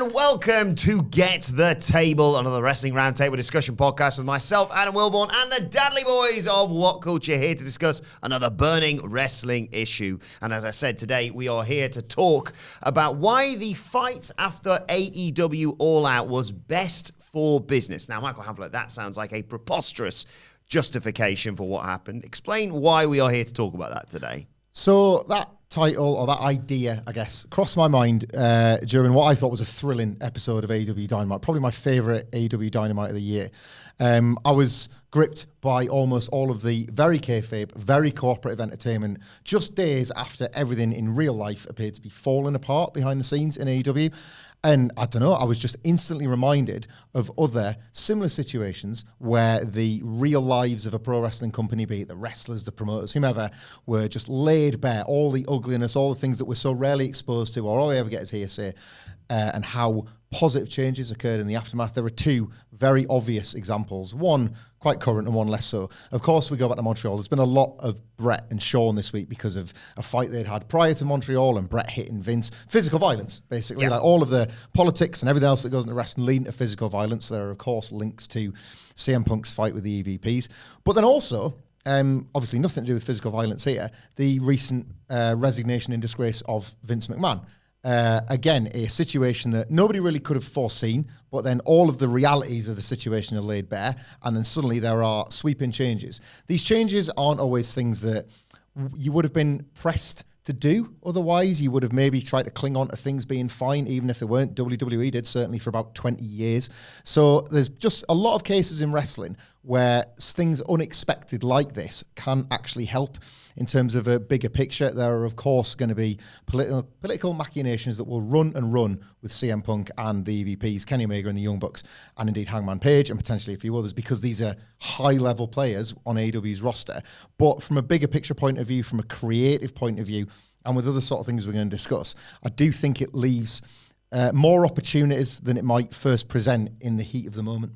and welcome to Get the Table, another Wrestling Roundtable discussion podcast with myself, Adam Wilborn, and the Dadley Boyz of WhatCulture, here to discuss another burning wrestling issue. And as I said, today we are here to talk about why the fight after AEW All Out was best for business. Now, Michael Hamflett, that sounds like a preposterous justification for what happened. Explain why we are here to talk about that today. So that title, or that idea, I guess, crossed my mind during what I thought was a thrilling episode of AEW Dynamite, probably my favourite AEW Dynamite of the year. I was gripped by almost all of the very kayfabe, very cooperative entertainment, just days after everything in real life appeared to be falling apart behind the scenes in AEW. And I don't know, I was just instantly reminded of other similar situations where the real lives of a pro wrestling company, be it the wrestlers, the promoters, whomever, were just laid bare, all the ugliness, all the things that we're so rarely exposed to, or all we ever get is hearsay, and how positive changes occurred in the aftermath. There are two very obvious examples, one quite current and one less so. Of course, we go back to Montreal. There's been a lot of Brett and Shawn this week because of a fight they'd had prior to Montreal and Brett hitting Vince. Physical violence, basically. Like all of the politics and everything else that goes into wrestling leading to physical violence. There are, of course, links to CM Punk's fight with the EVPs. But then also, obviously nothing to do with physical violence here, the recent resignation in disgrace of Vince McMahon. Again, a situation that nobody really could have foreseen, but then all of the realities of the situation are laid bare, and then suddenly there are sweeping changes. These changes aren't always things that you would have been pressed to do otherwise. You would have maybe tried to cling on to things being fine, even if they weren't. WWE did, certainly for about 20 years. So there's just a lot of cases in wrestling where things unexpected like this can actually help in terms of a bigger picture. There are, of course, going to be political machinations that will run with CM Punk and the EVPs, Kenny Omega and the Young Bucks, and indeed Hangman Page, and potentially a few others, because these are high-level players on AEW's roster. But from a bigger picture point of view, from a creative point of view, and with other sort of things we're going to discuss, I do think it leaves more opportunities than it might first present in the heat of the moment.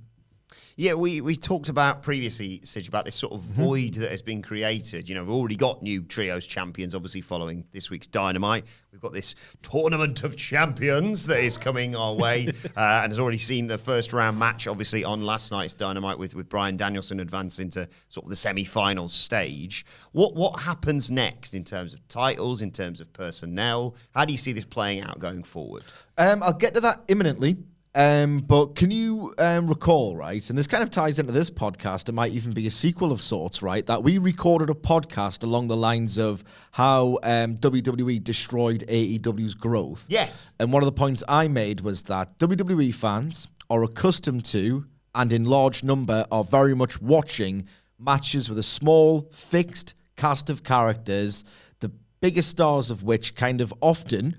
Yeah, we talked about previously, Sidge, about this sort of void that has been created. You know, we've already got new trios champions, obviously, following this week's Dynamite. We've got this tournament of champions that is coming our way and has already seen the first round match, obviously, on last night's Dynamite with Bryan Danielson advancing to sort of the semi-final stage. What happens next in terms of titles, in terms of personnel? How do you see this playing out going forward? I'll get to that imminently. But can you recall, right, and this kind of ties into this podcast, it might even be a sequel of sorts, right, that we recorded a podcast along the lines of how WWE destroyed AEW's growth. Yes. And one of the points I made was that WWE fans are accustomed to, and in large number, are very much watching matches with a small, fixed cast of characters, the biggest stars of which kind of often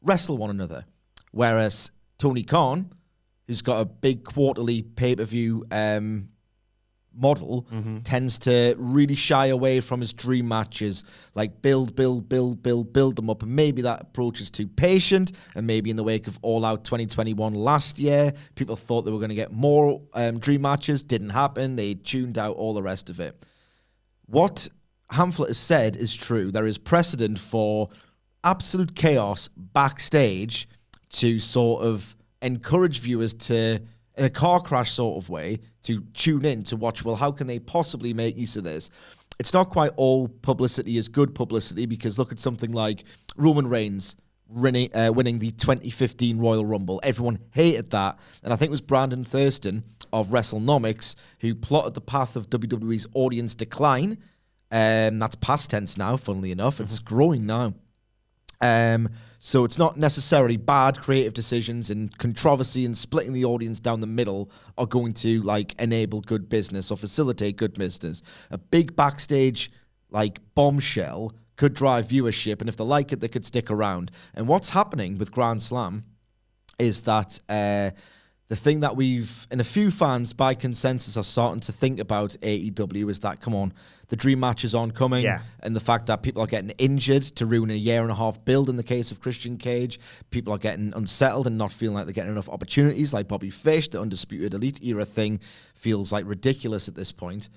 wrestle one another. Whereas Tony Khan, who's got a big quarterly pay-per-view model, tends to really shy away from his dream matches, like build them up. And maybe that approach is too patient, and maybe in the wake of All Out 2021 last year, people thought they were going to get more dream matches. Didn't happen. They tuned out all the rest of it. What Hamflett has said is true. There is precedent for absolute chaos backstage to sort of encourage viewers to, in a car crash sort of way, to tune in to watch, well, how can they possibly make use of this? It's not quite all publicity is good publicity, because look at something like Roman Reigns winning the 2015 Royal Rumble. Everyone hated that. And I think it was Brandon Thurston of WrestleNomics who plotted the path of WWE's audience decline. That's past tense now, funnily enough. It's growing now. So it's not necessarily bad creative decisions, and controversy and splitting the audience down the middle are going to like enable good business or facilitate good business. A big backstage like bombshell could drive viewership, and if they like it, they could stick around. And what's happening with Grand Slam is that the thing that we've, and a few fans by consensus are starting to think about AEW is that, come on, the dream matches aren't coming. Yeah. And the fact that people are getting injured to ruin a year and a half build in the case of Christian Cage. People are getting unsettled and not feeling like they're getting enough opportunities, like Bobby Fish. The Undisputed Elite era thing feels like ridiculous at this point.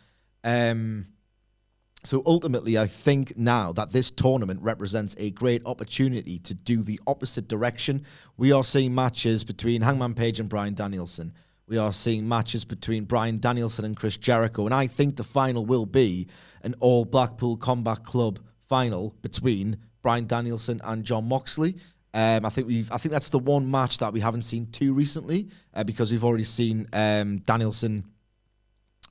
So ultimately, I think now that this tournament represents a great opportunity to do the opposite direction. We are seeing matches between Hangman Page and Bryan Danielson. We are seeing matches between Bryan Danielson and Chris Jericho. And I think the final will be an all Blackpool Combat Club final between Bryan Danielson and Jon Moxley. I think that's the one match that we haven't seen too recently, because we've already seen Danielson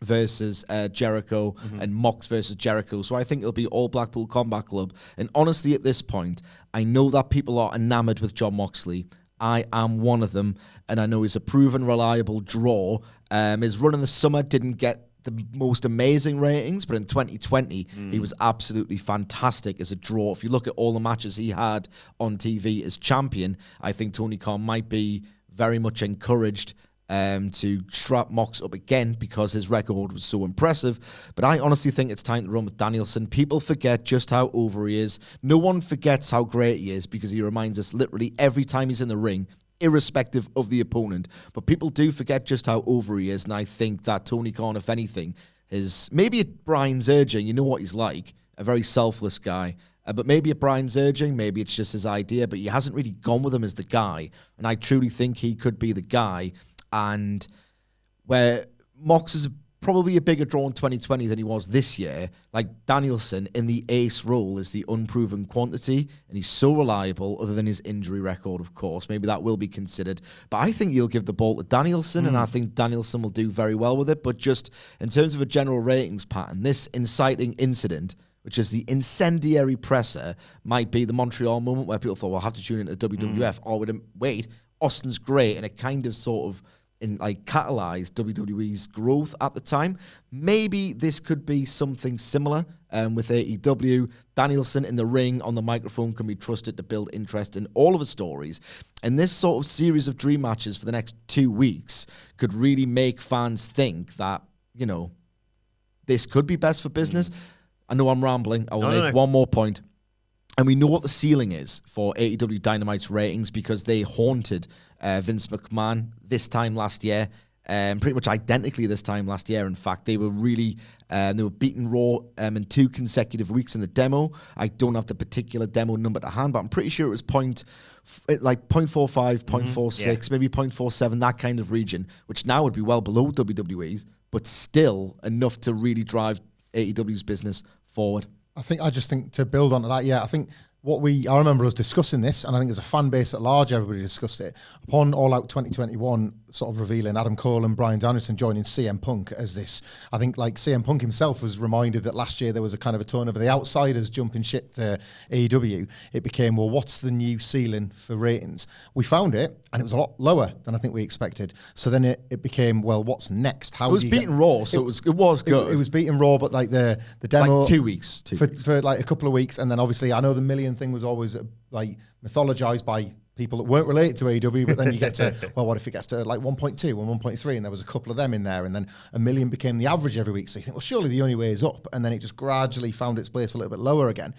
versus Jericho and Mox versus Jericho. So I think it'll be all Blackpool Combat Club. And honestly, at this point, I know that people are enamored with Jon Moxley. I am one of them, and I know he's a proven reliable draw. His run in the summer didn't get the most amazing ratings, but in 2020, he was absolutely fantastic as a draw. If you look at all the matches he had on TV as champion, I think Tony Khan might be very much encouraged to strap Mox up again because his record was so impressive. But I honestly think it's time to run with Danielson. People forget just how over he is. No one forgets how great he is because he reminds us literally every time he's in the ring, irrespective of the opponent. But people do forget just how over he is, and I think that Tony Khan, if anything, is maybe at Brian's urging. You know what he's like, a very selfless guy. But maybe at Brian's urging, maybe it's just his idea, but he hasn't really gone with him as the guy. And I truly think he could be the guy. And where Mox is probably a bigger draw in 2020 than he was this year, like Danielson in the ace role is the unproven quantity, and he's so reliable, other than his injury record, of course. Maybe that will be considered. But I think you'll give the ball to Danielson, and I think Danielson will do very well with it. But just in terms of a general ratings pattern, this inciting incident, which is the incendiary presser, might be the Montreal moment where people thought, well, I'll have to tune into WWF. Oh, wait, Austin's great, and it kind of sort of catalyzed WWE's growth at the time. Maybe this could be something similar with AEW. Danielson in the ring on the microphone can be trusted to build interest in all of his stories. And this sort of series of dream matches for the next 2 weeks could really make fans think that, you know, this could be best for business. I know I'm rambling. I will make one more point. And we know what the ceiling is for AEW Dynamite's ratings because they haunted Vince McMahon this time last year, pretty much identically this time last year. In fact, they were really they were beating Raw in 2 consecutive weeks in the demo. I don't have the particular demo number to hand, but I'm pretty sure it was 0.45, 0.46, maybe 0.47, that kind of region, which now would be well below WWE's, but still enough to really drive AEW's business forward. I just think to build onto that, I think I remember us discussing this, and I think as a fan base at large, everybody discussed it. Upon All Out 2021, sort of revealing Adam Cole and Bryan Danielson joining CM Punk as this, I think like CM Punk himself was reminded that last year there was a kind of a turn of the outsiders jumping ship to AEW. It became, well, what's the new ceiling for ratings? We found it, and it was a lot lower than I think we expected. So then it became, well, what's next? How it was beating Raw, so it was good. It was beating Raw, but like the demo... Like 2 weeks. For like a couple of weeks, and then obviously I know the million thing was always like mythologized by people that weren't related to AEW, but then you get to, well, what if it gets to like 1.2 and 1.3, and there was a couple of them in there, and then a million became the average every week. So you think, well, surely the only way is up, and then it just gradually found its place a little bit lower again.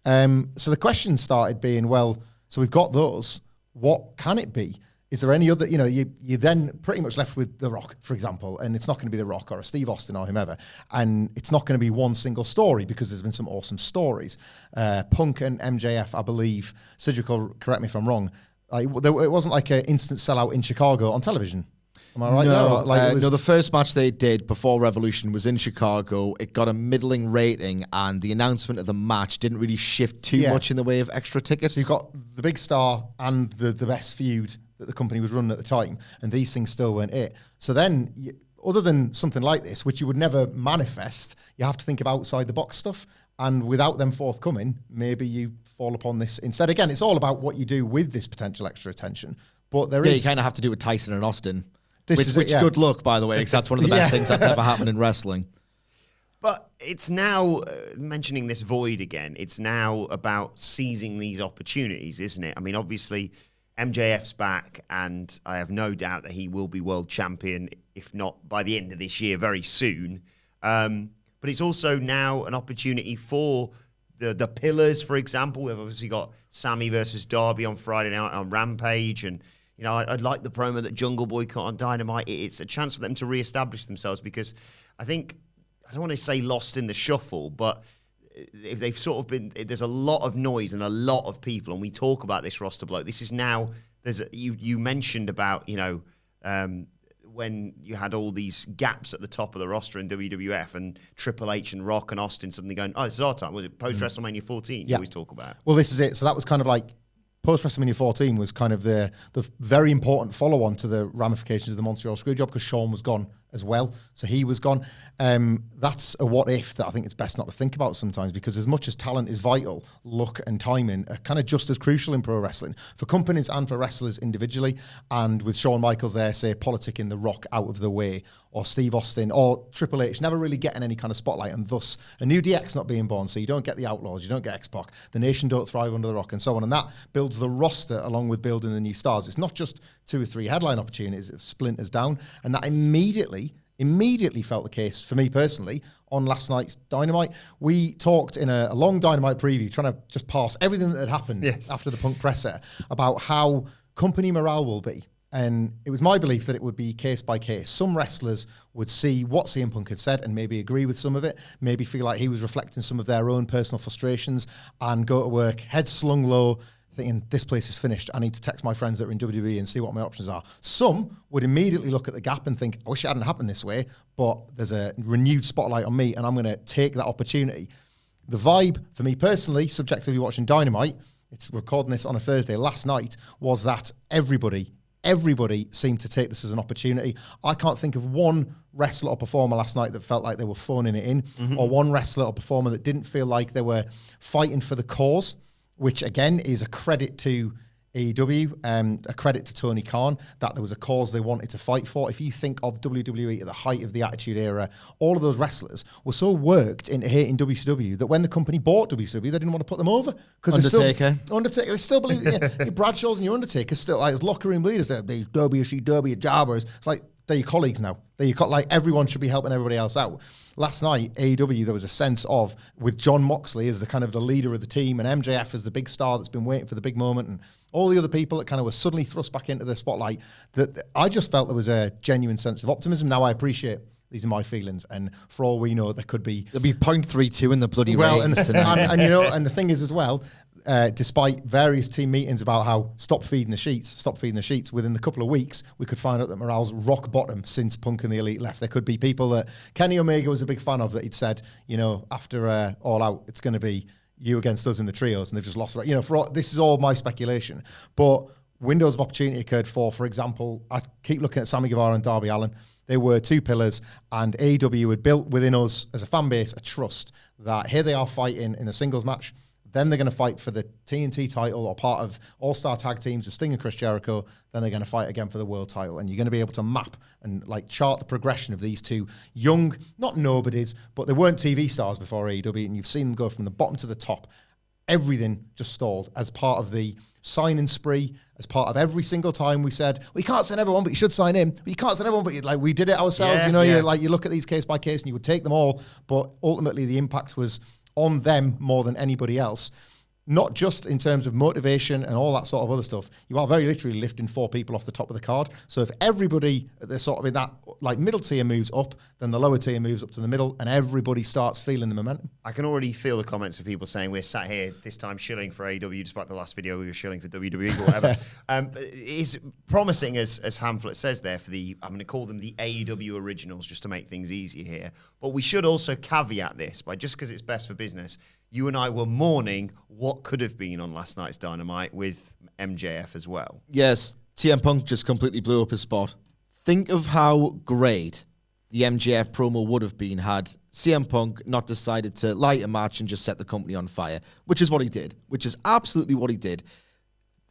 So the question started being, well, so we've got those, what can it be? Is there any other, you then pretty much left with The Rock, for example, and it's not going to be The Rock or a Steve Austin or whomever, and it's not going to be one single story because there's been some awesome stories. Punk and MJF, I believe, Sidgwick will correct me if I'm wrong, it wasn't like an instant sellout in Chicago on television. Am I right? No, the first match they did before Revolution was in Chicago. It got a middling rating, and the announcement of the match didn't really shift too much in the way of extra tickets. So you've got the big star and the best feud that the company was running at the time, and these things still weren't it. So then, other than something like this, which you would never manifest, you have to think of outside the box stuff, and without them forthcoming, maybe you fall upon this instead. Again, it's all about what you do with this potential extra attention, but you kind of have to do with Tyson and Austin, which good luck, by the way, because that's one of the best things that's ever happened in wrestling. But it's now, mentioning this void again, it's now about seizing these opportunities, isn't it? I mean, obviously, MJF's back, and I have no doubt that he will be world champion, if not by the end of this year, very soon. But it's also now an opportunity for the pillars, for example. We've obviously got Sammy versus Darby on Friday night on Rampage, and I'd like the promo that Jungle Boy cut on Dynamite. It's a chance for them to reestablish themselves because I think, I don't want to say lost in the shuffle, but if they've sort of been, there's a lot of noise and a lot of people, and we talk about this roster bloke. This is now, you mentioned about, when you had all these gaps at the top of the roster in WWF and Triple H and Rock and Austin suddenly going, this is our time. Was it post WrestleMania 14? You always talk about. Well, this is it. So that was kind of like post WrestleMania 14 was kind of the very important follow on to the ramifications of the Montreal Screwjob, because Shawn was gone as well. So he was gone. That's a what if that I think it's best not to think about sometimes, because as much as talent is vital, luck and timing are kind of just as crucial in pro wrestling for companies and for wrestlers individually. And with Shawn Michaels there, say, politicking The Rock out of the way, or Steve Austin or Triple H never really getting any kind of spotlight, and thus a new DX not being born. So you don't get the Outlaws, you don't get X-Pac, the Nation don't thrive under The Rock, and so on. And that builds the roster along with building the new stars. It's not just 2 or 3 headline opportunities, it splinters down. And that immediately felt the case for me personally on last night's Dynamite. We talked in a long Dynamite preview, trying to just parse everything that had happened after the Punk presser, about how company morale will be. And it was my belief that it would be case by case. Some wrestlers would see what CM Punk had said and maybe agree with some of it, maybe feel like he was reflecting some of their own personal frustrations, and go to work, head slung low, thinking, this place is finished. I need to text my friends that are in WWE and see what my options are. Some would immediately look at the gap and think, I wish it hadn't happened this way, but there's a renewed spotlight on me and I'm going to take that opportunity. The vibe, for me personally, subjectively watching Dynamite, it's recording this on a Thursday, last night, was that everybody seemed to take this as an opportunity. I can't think of one wrestler or performer last night that felt like they were phoning it in, or one wrestler or performer that didn't feel like they were fighting for the cause, which again is a credit to AEW, a credit to Tony Khan, that there was a cause they wanted to fight for. If you think of WWE at the height of the Attitude Era, all of those wrestlers were so worked into hating WCW that when the company bought WCW, they didn't want to put them over. Undertaker, they still believe, your Bradshaws and your Undertakers still, like, as locker room leaders, they're WCW jobbers. It's like, they're your colleagues now. Like, everyone should be helping everybody else out. Last night, AEW, there was a sense of, with Jon Moxley as the kind of the leader of the team, and MJF as the big star that's been waiting for the big moment, and all the other people that kind of were suddenly thrust back into the spotlight, that I just felt there was a genuine sense of optimism. Now, I appreciate these are my feelings, and for all we know, there could be... There'll be 0.32 in the bloody ratings. And the thing is as well, despite various team meetings about how stop feeding the sheets, within a couple of weeks, we could find out that morale's rock bottom since Punk and the Elite left. There could be people that Kenny Omega was a big fan of, that he'd said, after All Out, it's going to be you against us in the trios, and they've just lost. This is all my speculation, but windows of opportunity occurred for example, I keep looking at Sammy Guevara and Darby Allin. They were 2 pillars, and AEW had built within us as a fan base a trust that here they are fighting in a singles match. Then they're going to fight for the TNT title, or part of all-star tag teams of Sting and Chris Jericho. Then they're going to fight again for the world title. And you're going to be able to map and chart the progression of these 2 young, not nobodies, but they weren't TV stars before AEW, and you've seen them go from the bottom to the top. Everything just stalled as part of the signing spree, as part of every single time we said, well, you can't sign everyone, but you should sign him. You can't sign everyone, but we did it ourselves. You look at these case by case and you would take them all, but ultimately the impact was on them more than anybody else. Not just in terms of motivation and all that sort of other stuff. You are very literally lifting 4 people off the top of the card. So if everybody, they're sort of in that middle tier moves up, then the lower tier moves up to the middle, and everybody starts feeling the momentum. I can already feel the comments of people saying we're sat here this time shilling for AEW, despite the last video we were shilling for WWE or whatever. Is promising, as Hamflet says there, for I'm going to call them the AEW originals, just to make things easier here. But we should also caveat this by, just because it's best for business, you and I were mourning what could have been on last night's Dynamite with MJF as well. Yes, CM Punk just completely blew up his spot. Think of how great the MJF promo would have been had CM Punk not decided to light a match and just set the company on fire, which is what he did, which is absolutely what he did.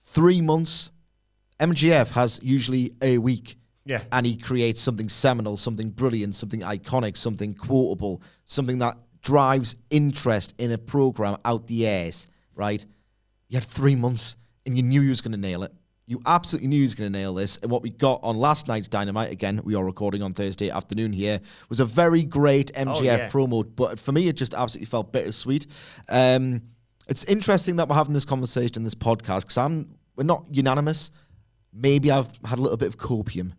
3 months, MJF has usually a week. Yeah. And he creates something seminal, something brilliant, something iconic, something quotable, something that drives interest in a program out the ass, right? You had 3 months and you knew he was going to nail it. You absolutely knew he was going to nail this. And what we got on last night's Dynamite, again, we are recording on Thursday afternoon here, was a very great MJF promo. But for me, it just absolutely felt bittersweet. It's interesting that we're having this conversation in this podcast, because we're not unanimous. Maybe I've had a little bit of copium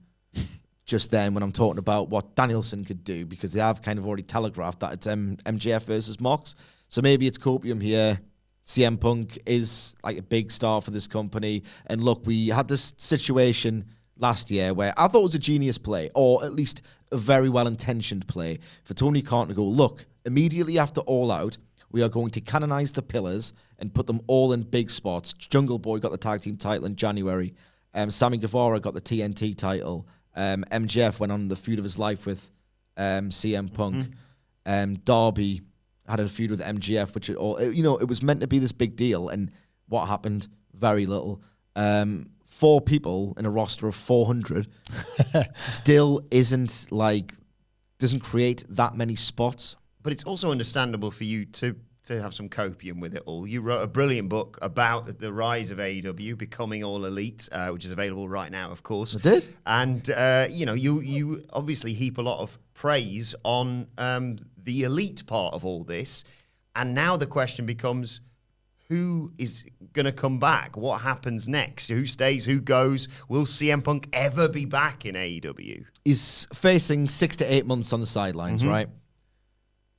just then when I'm talking about what Danielson could do, because they have kind of already telegraphed that it's MJF versus Mox. So maybe it's copium here. CM Punk is like a big star for this company. And look, we had this situation last year where I thought it was a genius play, or at least a very well-intentioned play for Tony Khan to go, look, immediately after All Out, we are going to canonize the pillars and put them all in big spots. Jungle Boy got the tag team title in January. Sammy Guevara got the TNT title. MJF went on the feud of his life with CM Punk. Darby had a feud with MJF, which it was meant to be this big deal. And what happened? Very little. 4 people in a roster of 400 still doesn't create that many spots. But it's also understandable for you to have some copium with it all. You wrote a brilliant book about the rise of AEW, Becoming All Elite, which is available right now, of course. I did. And, you obviously heap a lot of praise on the elite part of all this. And now the question becomes, who is going to come back? What happens next? Who stays? Who goes? Will CM Punk ever be back in AEW? He's facing 6 to 8 months on the sidelines, right?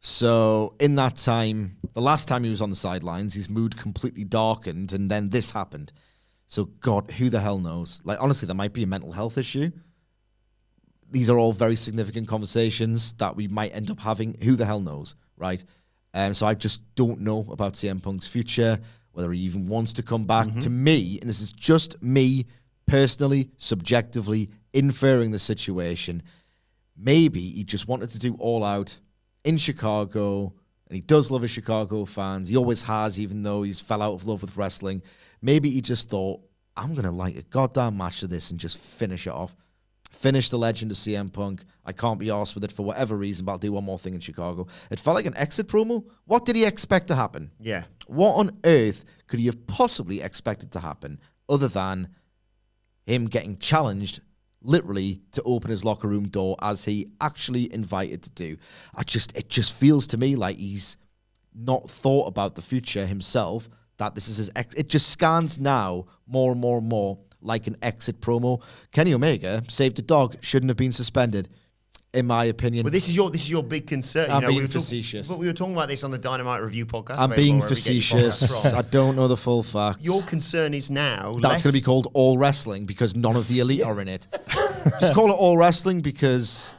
So in that time, the last time he was on the sidelines, his mood completely darkened, and then this happened. So God, who the hell knows? Like, honestly, there might be a mental health issue. These are all very significant conversations that we might end up having. Who the hell knows, right? So I just don't know about CM Punk's future, whether he even wants to come back. To me, and this is just me personally, subjectively inferring the situation, maybe he just wanted to do All Out in Chicago, and he does love his Chicago fans. He always has, even though he's fell out of love with wrestling. Maybe he just thought, I'm going to light a goddamn match to this and just finish it off. Finish the legend of CM Punk. I can't be arsed with it for whatever reason, but I'll do one more thing in Chicago. It felt like an exit promo. What did he expect to happen? Yeah. What on earth could he have possibly expected to happen other than him getting challenged literally to open his locker room door as he actually invited to do? It just feels to me like he's not thought about the future himself, that this is his it just scans now more and more and more like an exit promo. Kenny Omega saved a dog, shouldn't have been suspended, in my opinion. Well, this is your big concern. I'm being facetious. But we were talking about this on the Dynamite Review podcast. I'm being facetious. I don't know the full facts. Your concern is now that's going to be called All Wrestling because none of the elite are in it. Just call it All Wrestling because,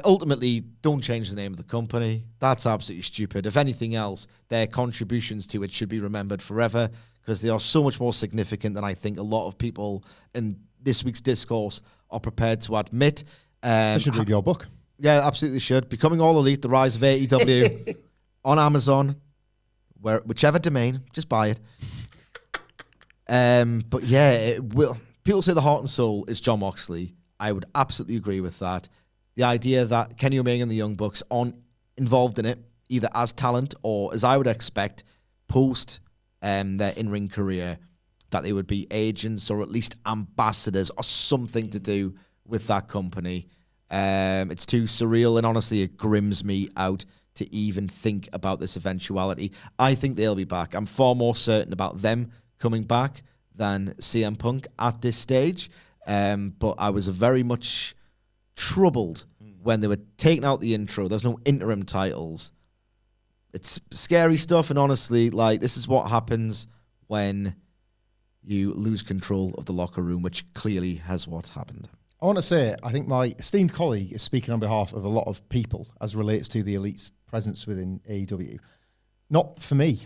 ultimately, don't change the name of the company. That's absolutely stupid. If anything else, their contributions to it should be remembered forever because they are so much more significant than I think a lot of people in this week's discourse are prepared to admit. I should read your book. Yeah, absolutely should. Becoming All Elite, The Rise of AEW on Amazon, whichever domain, just buy it. But yeah, it will. People say the heart and soul is Jon Moxley. I would absolutely agree with that. The idea that Kenny Omega and the Young Bucks aren't involved in it, either as talent or, as I would expect, post their in-ring career, that they would be agents or at least ambassadors or something to do with that company. It's too surreal, and honestly, it grims me out to even think about this eventuality. I think they'll be back. I'm far more certain about them coming back than CM Punk at this stage. But I was very much troubled when they were taking out the intro. There's no interim titles. It's scary stuff, and honestly, this is what happens when you lose control of the locker room, which clearly has what happened. I want to say, I think my esteemed colleague is speaking on behalf of a lot of people as relates to the elite's presence within AEW. Not for me.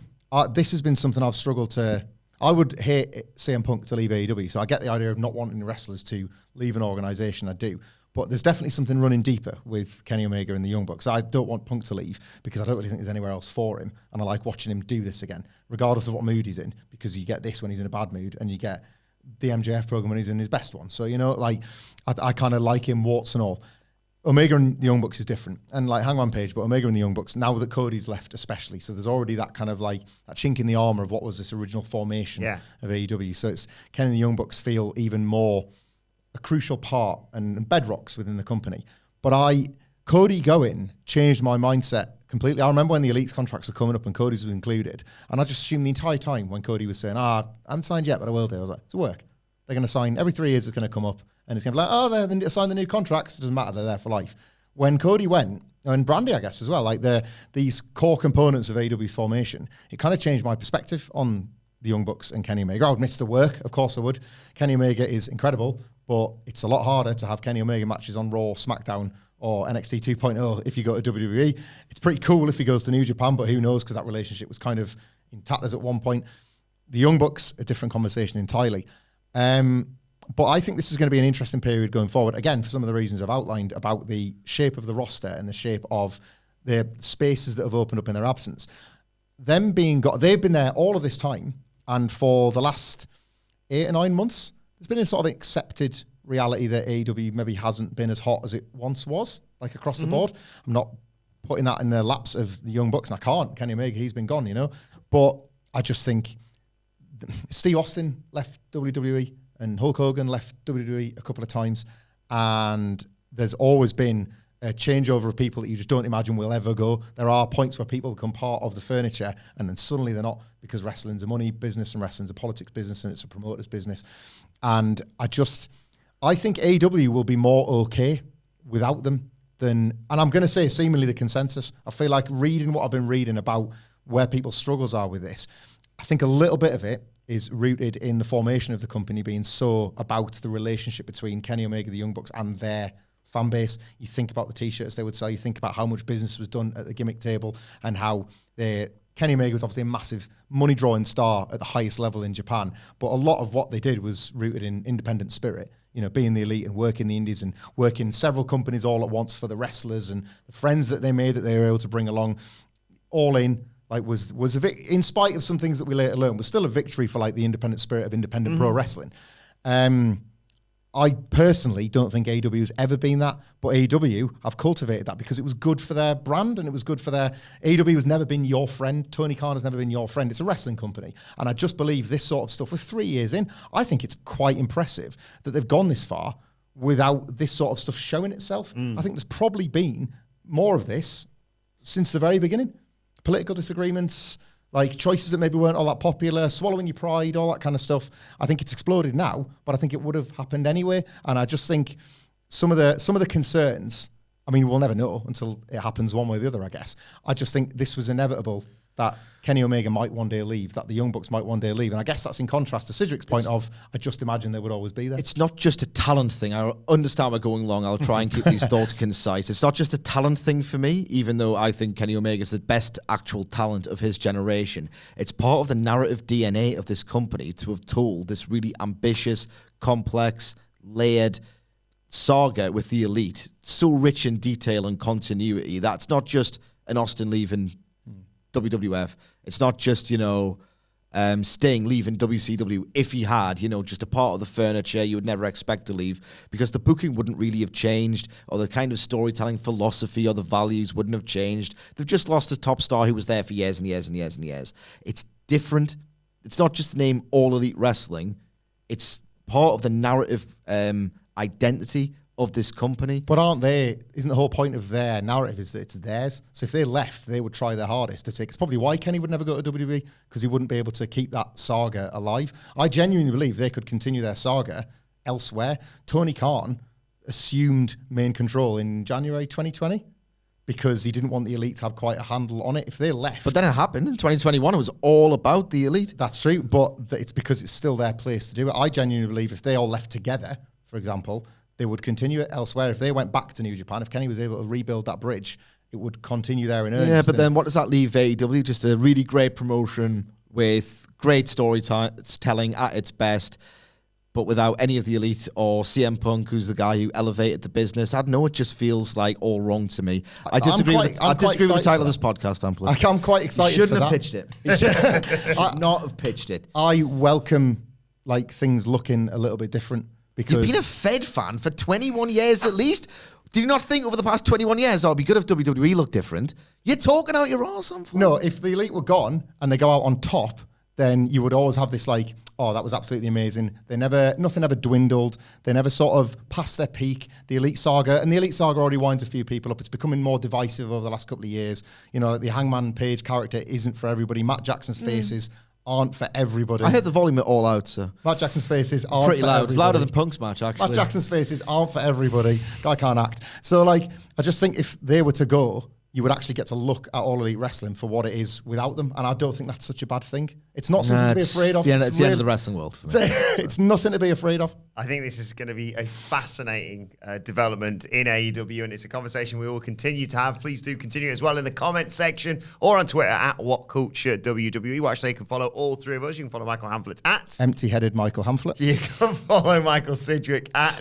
This has been something I've struggled to... I would hate CM Punk to leave AEW, so I get the idea of not wanting wrestlers to leave an organisation, I do. But there's definitely something running deeper with Kenny Omega and the Young Bucks. I don't want Punk to leave because I don't really think there's anywhere else for him, and I like watching him do this again, regardless of what mood he's in, because you get this when he's in a bad mood, and you get the MJF program when he's in his best one. So, I kind of like him, warts and all. Omega and the Young Bucks is different. And Hangman Page, but Omega and the Young Bucks, now that Cody's left especially, so there's already that kind of that chink in the armour of what was this original formation of AEW. So it's Ken and the Young Bucks feel even more a crucial part and bedrocks within the company. But Cody going changed my mindset completely. I remember when the Elite's contracts were coming up and Cody's was included, and I just assumed the entire time when Cody was saying, I haven't signed yet, but I will do. I was like, it's work. They're going to sign every 3 years. It's going to come up, and it's going to be like, they signed the new contracts. It doesn't matter. They're there for life. When Cody went, and Brandy, I guess, as well. Like these core components of AEW's formation, it kind of changed my perspective on the Young Bucks and Kenny Omega. I would miss the work, of course I would. Kenny Omega is incredible, but it's a lot harder to have Kenny Omega matches on Raw, SmackDown, or NXT 2.0 if you go to WWE. It's pretty cool if he goes to New Japan, but who knows, because that relationship was kind of in tatters at one point. The Young Bucks, a different conversation entirely. But I think this is going to be an interesting period going forward, again, for some of the reasons I've outlined about the shape of the roster and the shape of the spaces that have opened up in their absence. They've been there all of this time, and for the last 8 or 9 months, there's been a sort of accepted reality that AEW maybe hasn't been as hot as it once was, like across the board. I'm not putting that in the laps of the Young Bucks, and I can't. Kenny Omega, he's been gone, you know. But I just think Steve Austin left WWE and Hulk Hogan left WWE a couple of times, and there's always been a changeover of people that you just don't imagine will ever go. There are points where people become part of the furniture, and then suddenly they're not, because wrestling's a money business and wrestling's a politics business and it's a promoter's business. And I think AEW will be more okay without them than, and I'm going to say seemingly the consensus. I feel like reading what I've been reading about where people's struggles are with this, I think a little bit of it is rooted in the formation of the company being so about the relationship between Kenny Omega, the Young Bucks, and their fan base. You think about the T-shirts they would sell, you think about how much business was done at the gimmick table, and how Kenny Omega was obviously a massive money-drawing star at the highest level in Japan, but a lot of what they did was rooted in independent spirit, you know, being the elite and working the indies and working several companies all at once for the wrestlers, and the friends that they made that they were able to bring along, all in, like was in spite of some things that we later learned, was still a victory for like the independent spirit of independent pro wrestling. I personally don't think AEW has ever been that, but AEW have cultivated that because it was good for their brand and it was good for their... AEW has never been your friend. Tony Khan has never been your friend. It's a wrestling company. And I just believe this sort of stuff, with 3 years in, I think it's quite impressive that they've gone this far without this sort of stuff showing itself. I think there's probably been more of this since the very beginning. Political disagreements, like choices that maybe weren't all that popular, swallowing your pride, all that kind of stuff. I think it's exploded now, but I think it would have happened anyway. And I just think some of the concerns, I mean, we'll never know until it happens one way or the other, I guess. I just think this was inevitable, that Kenny Omega might one day leave, that the Young Bucks might one day leave. And I guess that's in contrast to Cedric's point of, I just imagine they would always be there. It's not just a talent thing. I understand we're going long. I'll try and keep these thoughts concise. It's not just a talent thing for me, even though I think Kenny Omega is the best actual talent of his generation. It's part of the narrative DNA of this company to have told this really ambitious, complex, layered saga with the Elite, so rich in detail and continuity. That's not just an Austin leaving WWF. It's not just, Sting leaving WCW. If he had, just a part of the furniture you would never expect to leave, because the booking wouldn't really have changed, or the kind of storytelling philosophy or the values wouldn't have changed. They've just lost a top star who was there for years and years and years and years. It's different. It's not just the name All Elite Wrestling. It's part of the narrative identity of this company. But isn't the whole point of their narrative is that it's theirs? So if they left, they would try their hardest to take... It's probably why Kenny would never go to WWE, because he wouldn't be able to keep that saga alive. I genuinely believe they could continue their saga elsewhere. Tony Khan assumed main control in January 2020 because he didn't want the Elite to have quite a handle on it. If they left... But then it happened in 2021. It was all about the Elite. That's true, but it's because it's still their place to do it. I genuinely believe if they all left together, for example, they would continue it elsewhere. If they went back to New Japan, if Kenny was able to rebuild that bridge, it would continue there in earnest. Yeah, but then what does that leave AEW? Just a really great promotion with great storytelling at its best, but without any of the Elite or CM Punk, who's the guy who elevated the business. I don't know, it just feels like all wrong to me. I disagree with the title of this podcast, Ampler. I'm quite excited for that. You shouldn't have pitched it. You should not have pitched it. I welcome things looking a little bit different. Because you've been a Fed fan for 21 years at least. Did you not think over the past 21 years, it'd be good if WWE looked different? You're talking out your arse. No, if the Elite were gone and they go out on top, then you would always have this that was absolutely amazing. Nothing ever dwindled. They never sort of passed their peak. The Elite Saga already winds a few people up. It's becoming more divisive over the last couple of years. The Hangman Page character isn't for everybody. Matt Jackson's faces aren't for everybody. I heard the volume all out, so Matt Jackson's faces aren't pretty for loud. everybody. It's louder than Punk's match, actually. Matt Jackson's faces aren't for everybody. Guy can't act. So, like, I just think if they were to go, you would actually get to look at All Elite Wrestling for what it is without them. And I don't think that's such a bad thing. It's not something to be afraid of. It's the end of the wrestling world for me. It's nothing to be afraid of. I think this is going to be a fascinating development in AEW, and it's a conversation we will continue to have. Please do continue as well in the comments section or on Twitter at WhatCulture WWE. Well, actually, you can follow all three of us. You can follow Michael Hamflett at Empty-headed Michael Hamflett. You can follow Michael Sidgwick at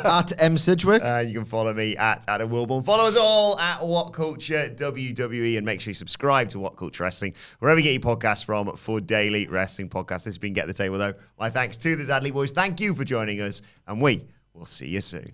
at M Sidgwick. You can follow me at Adam Wilborn. Follow us all at WhatCulture WWE, and make sure you subscribe to WhatCulture Wrestling wherever you get your podcasts from for daily wrestling podcasts. This has been Get the Table, though. My thanks to the Dadley Boyz. Thank you for joining us, and we will see you soon.